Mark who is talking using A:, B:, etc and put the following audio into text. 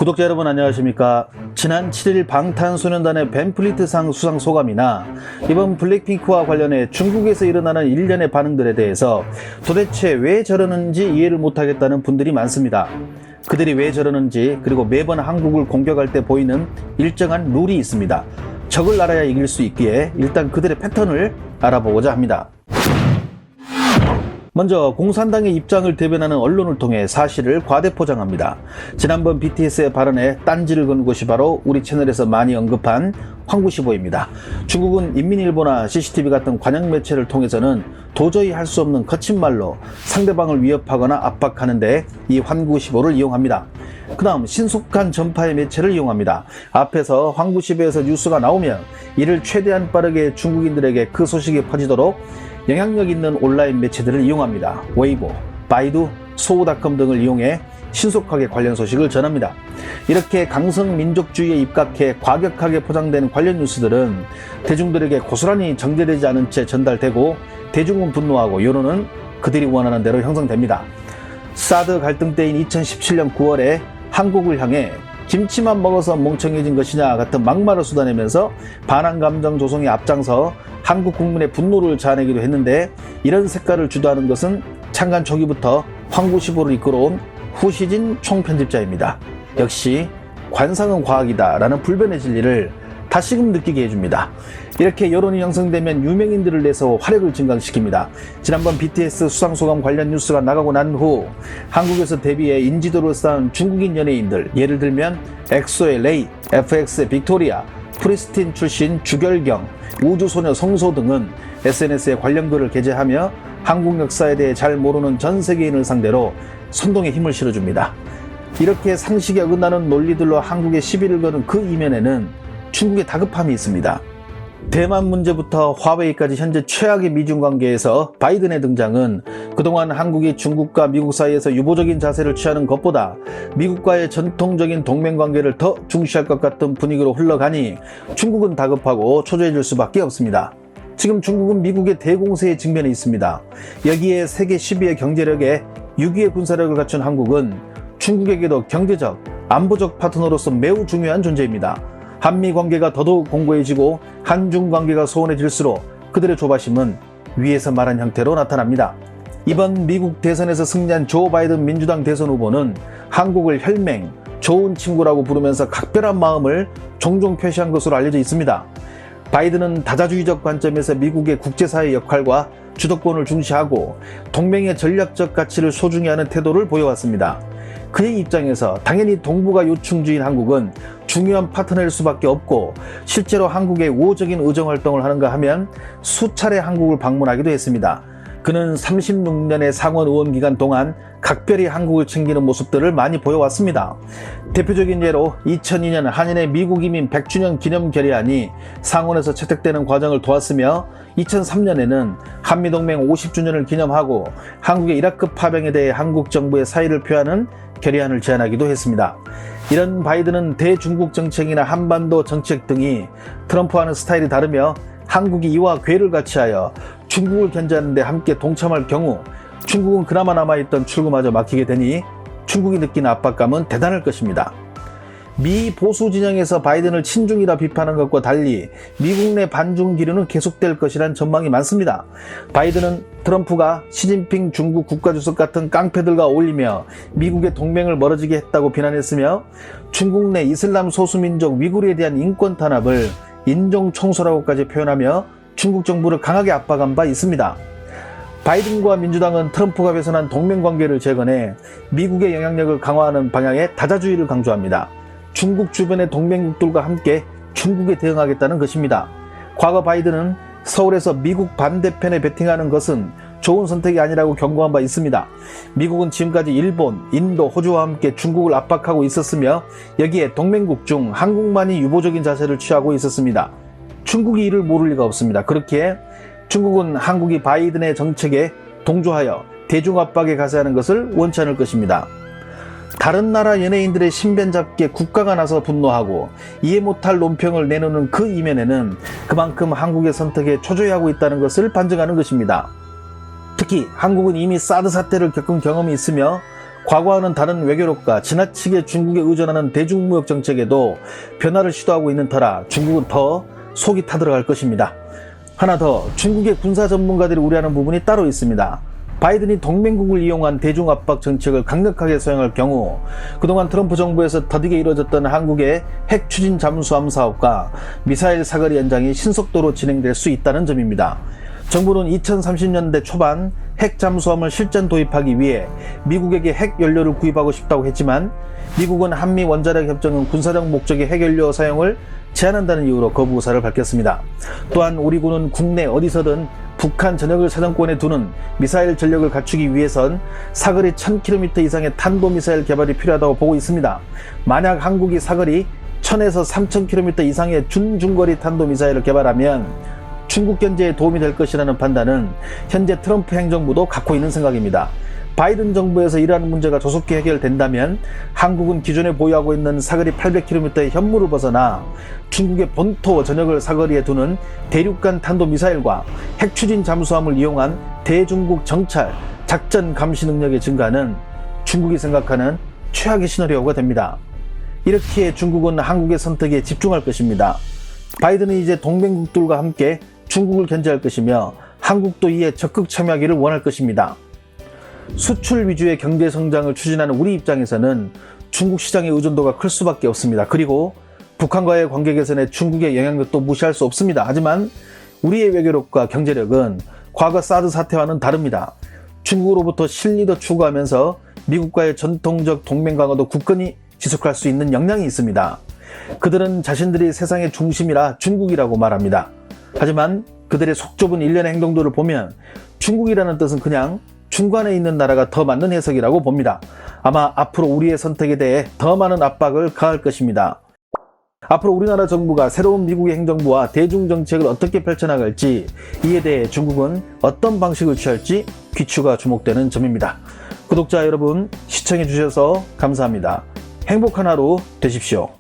A: 구독자 여러분 안녕하십니까. 지난 7일 방탄소년단의 벤플리트상 수상 소감이나 이번 블랙핑크와 관련해 중국에서 일어나는 일련의 반응들에 대해서 도대체 왜 저러는지 이해를 못하겠다는 분들이 많습니다. 그들이 왜 저러는지, 그리고 매번 한국을 공격할 때 보이는 일정한 룰이 있습니다. 적을 알아야 이길 수 있기에 일단 그들의 패턴을 알아보고자 합니다. 먼저 공산당의 입장을 대변하는 언론을 통해 사실을 과대포장합니다. 지난번 BTS의 발언에 딴지를 건 곳이 바로 우리 채널에서 많이 언급한 황구시보입니다. 중국은 인민일보나 CCTV 같은 관영 매체를 통해서는 도저히 할 수 없는 거친 말로 상대방을 위협하거나 압박하는데 이 황구시보를 이용합니다. 그 다음 신속한 전파의 매체를 이용합니다. 앞에서 황구시보에서 뉴스가 나오면 이를 최대한 빠르게 중국인들에게 그 소식이 퍼지도록 영향력 있는 온라인 매체들을 이용합니다. 웨이보, 바이두, 소우닷컴 등을 이용해 신속하게 관련 소식을 전합니다. 이렇게 강성 민족주의에 입각해 과격하게 포장된 관련 뉴스들은 대중들에게 고스란히 정제되지 않은 채 전달되고 대중은 분노하고 여론은 그들이 원하는 대로 형성됩니다. 사드 갈등 때인 2017년 9월에 한국을 향해 김치만 먹어서 멍청해진 것이냐 같은 막말을 쏟아내면서 반항 감정 조성에 앞장서 한국 국민의 분노를 자아내기도 했는데, 이런 색깔을 주도하는 것은 창간 초기부터 황구시보를 이끌어온 후시진 총편집자입니다. 역시 관상은 과학이다 라는 불변의 진리를 다시금 느끼게 해줍니다. 이렇게 여론이 형성되면 유명인들을 내서 화력을 증강시킵니다. 지난번 BTS 수상소감 관련 뉴스가 나가고 난 후 한국에서 데뷔해 인지도를 쌓은 중국인 연예인들, 예를 들면 엑소의 레이, FX의 빅토리아, 프리스틴 출신 주결경, 우주소녀 성소 등은 SNS에 관련 글을 게재하며 한국 역사에 대해 잘 모르는 전 세계인을 상대로 선동의 힘을 실어줍니다. 이렇게 상식에 어긋나는 논리들로 한국에 시비를 거는 그 이면에는 중국의 다급함이 있습니다. 대만 문제부터 화웨이까지 현재 최악의 미중 관계에서 바이든의 등장은 그동안 한국이 중국과 미국 사이에서 유보적인 자세를 취하는 것보다 미국과의 전통적인 동맹관계를 더 중시할 것 같은 분위기로 흘러가니 중국은 다급하고 초조해질 수밖에 없습니다. 지금 중국은 미국의 대공세에 직면해 있습니다. 여기에 세계 10위의 경제력에 6위의 군사력을 갖춘 한국은 중국에게도 경제적, 안보적 파트너로서 매우 중요한 존재입니다. 한미 관계가 더더욱 공고해지고 한중 관계가 소원해질수록 그들의 조바심은 위에서 말한 형태로 나타납니다. 이번 미국 대선에서 승리한 조 바이든 민주당 대선 후보는 한국을 혈맹, 좋은 친구라고 부르면서 각별한 마음을 종종 표시한 것으로 알려져 있습니다. 바이든은 다자주의적 관점에서 미국의 국제사회 역할과 주도권을 중시하고 동맹의 전략적 가치를 소중히 하는 태도를 보여왔습니다. 그의 입장에서 당연히 동북아 요충지인 한국은 중요한 파트너일 수밖에 없고, 실제로 한국의 우호적인 의정활동을 하는가 하면 수차례 한국을 방문하기도 했습니다. 그는 36년의 상원 의원 기간 동안 각별히 한국을 챙기는 모습들을 많이 보여왔습니다. 대표적인 예로 2002년 한인의 미국 이민 100주년 기념 결의안이 상원에서 채택되는 과정을 도왔으며, 2003년에는 한미동맹 50주년을 기념하고 한국의 이라크 파병에 대해 한국 정부의 사의를 표하는 결의안을 제안하기도 했습니다. 이런 바이든은 대중국 정책이나 한반도 정책 등이 트럼프와는 스타일이 다르며, 한국이 이와 궤를 같이하여 중국을 견제하는 데 함께 동참할 경우 중국은 그나마 남아있던 출구마저 막히게 되니 중국이 느끼는 압박감은 대단할 것입니다. 미 보수 진영에서 바이든을 친중이라 비판한 것과 달리 미국 내 반중 기류는 계속될 것이란 전망이 많습니다. 바이든은 트럼프가 시진핑 중국 국가주석 같은 깡패들과 어울리며 미국의 동맹을 멀어지게 했다고 비난했으며, 중국 내 이슬람 소수민족 위구르에 대한 인권 탄압을 인종 청소라고까지 표현하며 중국 정부를 강하게 압박한 바 있습니다. 바이든과 민주당은 트럼프가 훼손한 동맹관계를 재건해 미국의 영향력을 강화하는 방향의 다자주의를 강조합니다. 중국 주변의 동맹국들과 함께 중국에 대응하겠다는 것입니다. 과거 바이든은 서울에서 미국 반대편에 베팅하는 것은 좋은 선택이 아니라고 경고한 바 있습니다. 미국은 지금까지 일본, 인도, 호주와 함께 중국을 압박하고 있었으며, 여기에 동맹국 중 한국만이 유보적인 자세를 취하고 있었습니다. 중국이 이를 모를 리가 없습니다. 그렇기에 중국은 한국이 바이든의 정책에 동조하여 대중 압박에 가세하는 것을 원치 않을 것입니다. 다른 나라 연예인들의 신변잡기에 국가가 나서 분노하고 이해 못할 논평을 내놓는 그 이면에는 그만큼 한국의 선택에 초조해하고 있다는 것을 반증하는 것입니다. 특히 한국은 이미 사드 사태를 겪은 경험이 있으며 과거와는 다른 외교력과 지나치게 중국에 의존하는 대중무역 정책에도 변화를 시도하고 있는 터라 중국은 더 속이 타들어갈 것입니다. 하나 더, 중국의 군사 전문가들이 우려하는 부분이 따로 있습니다. 바이든이 동맹국을 이용한 대중압박 정책을 강력하게 수행할 경우 그동안 트럼프 정부에서 더디게 이뤄졌던 한국의 핵 추진 잠수함 사업과 미사일 사거리 연장이 신속도로 진행될 수 있다는 점입니다. 정부는 2030년대 초반 핵 잠수함을 실전 도입하기 위해 미국에게 핵 연료를 구입하고 싶다고 했지만 미국은 한미 원자력 협정은 군사적 목적의 핵 연료 사용을 제한한다는 이유로 거부 의사를 밝혔습니다. 또한 우리 군은 국내 어디서든 북한 전역을 사정권에 두는 미사일 전력을 갖추기 위해선 사거리 1000km 이상의 탄도미사일 개발이 필요하다고 보고 있습니다. 만약 한국이 사거리 1000에서 3000km 이상의 준중거리 탄도미사일을 개발하면 중국 견제에 도움이 될 것이라는 판단은 현재 트럼프 행정부도 갖고 있는 생각입니다. 바이든 정부에서 이러한 문제가 조속히 해결된다면 한국은 기존에 보유하고 있는 사거리 800km의 현무를 벗어나 중국의 본토 전역을 사거리에 두는 대륙간 탄도미사일과 핵추진 잠수함을 이용한 대중국 정찰, 작전 감시 능력의 증가는 중국이 생각하는 최악의 시나리오가 됩니다. 이렇게 중국은 한국의 선택에 집중할 것입니다. 바이든은 이제 동맹국들과 함께 중국을 견제할 것이며 한국도 이에 적극 참여하기를 원할 것입니다. 수출 위주의 경제 성장을 추진하는 우리 입장에서는 중국 시장의 의존도가 클 수밖에 없습니다. 그리고 북한과의 관계 개선에 중국의 영향력도 무시할 수 없습니다. 하지만 우리의 외교력과 경제력은 과거 사드 사태와는 다릅니다. 중국으로부터 실리도 추구하면서 미국과의 전통적 동맹 강화도 굳건히 지속할 수 있는 역량이 있습니다. 그들은 자신들이 세상의 중심이라 중국이라고 말합니다. 하지만 그들의 속 좁은 일련의 행동들을 보면 중국이라는 뜻은 그냥 중간에 있는 나라가 더 맞는 해석이라고 봅니다. 아마 앞으로 우리의 선택에 대해 더 많은 압박을 가할 것입니다. 앞으로 우리나라 정부가 새로운 미국의 행정부와 대중정책을 어떻게 펼쳐나갈지, 이에 대해 중국은 어떤 방식을 취할지 귀추가 주목되는 점입니다. 구독자 여러분, 시청해 주셔서 감사합니다. 행복한 하루 되십시오.